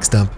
Next up,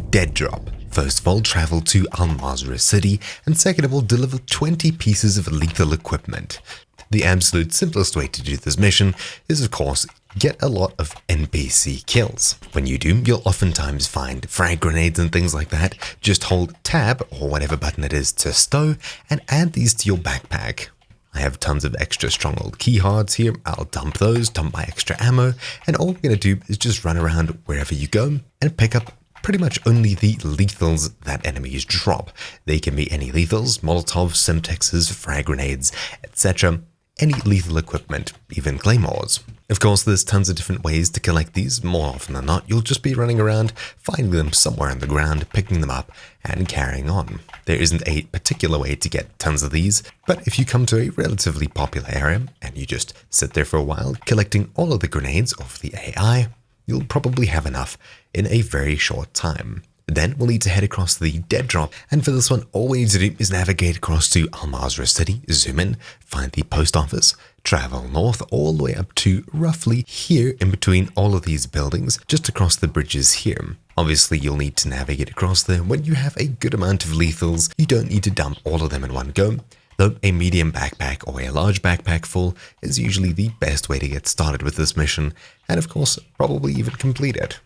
Dead Drop. First of all, travel to Al-Mazrah City, and second of all, deliver 20 pieces of lethal equipment. The absolute simplest way to do this mission is, of course, get a lot of NPC kills. When you do, you'll oftentimes find frag grenades and things like that. Just hold tab or whatever button it is to stow and add these to your backpack. I have tons of extra stronghold key hards here. I'll dump those, dump my extra ammo, and all we're going to do is just run around wherever you go and pick up pretty much only the lethals that enemies drop. They can be any lethals, Molotovs, Semtexes, frag grenades, etc. Any lethal equipment, even claymores. Of course, there's tons of different ways to collect these. More often than not, you'll just be running around, finding them somewhere on the ground, picking them up, and carrying on. There isn't a particular way to get tons of these, but if you come to a relatively popular area, and you just sit there for a while, collecting all of the grenades off the AI, you'll probably have enough in a very short time. Then we'll need to head across the Dead Drop, and for this one, all we need to do is navigate across to Al-Mazrah City, zoom in, find the post office, travel north all the way up to roughly here in between all of these buildings, just across the bridges here. Obviously, you'll need to navigate across there. When you have a good amount of lethals, you don't need to dump all of them in one go, though a medium backpack or a large backpack full is usually the best way to get started with this mission, and of course, probably even complete it.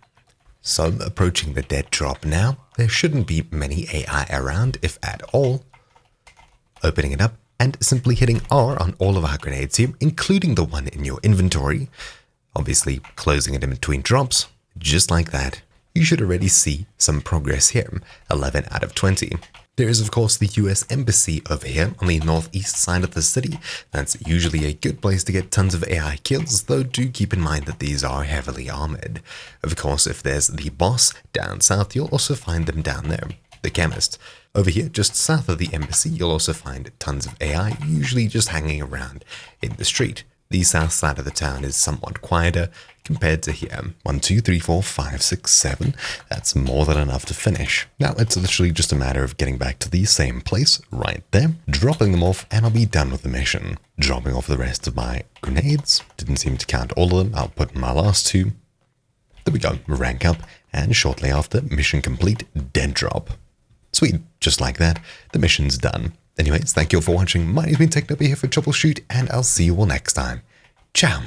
So, approaching the Dead Drop now, there shouldn't be many AI around, if at all. Opening it up and simply hitting R on all of our grenades here, including the one in your inventory. Obviously, closing it in between drops, just like that. You should already see some progress here, 11 out of 20. There is, of course, the US Embassy over here on the northeast side of the city. That's usually a good place to get tons of AI kills, though do keep in mind that these are heavily armored. Of course, if there's the boss down south, you'll also find them down there, the chemist. Over here, just south of the embassy, you'll also find tons of AI, usually just hanging around in the street. The south side of the town is somewhat quieter compared to here. 1, 2, 3, 4, 5, 6, 7. That's more than enough to finish. Now it's literally just a matter of getting back to the same place right there, dropping them off, and I'll be done with the mission. Dropping off the rest of my grenades. Didn't seem to count all of them. I'll put in my last 2. There we go. Rank up, and shortly after, mission complete, Dead Drop. Sweet. Just like that, the mission's done. Anyways, thank you all for watching. My name's been TechNobi here for Troubleshoot, and I'll see you all next time. Ciao.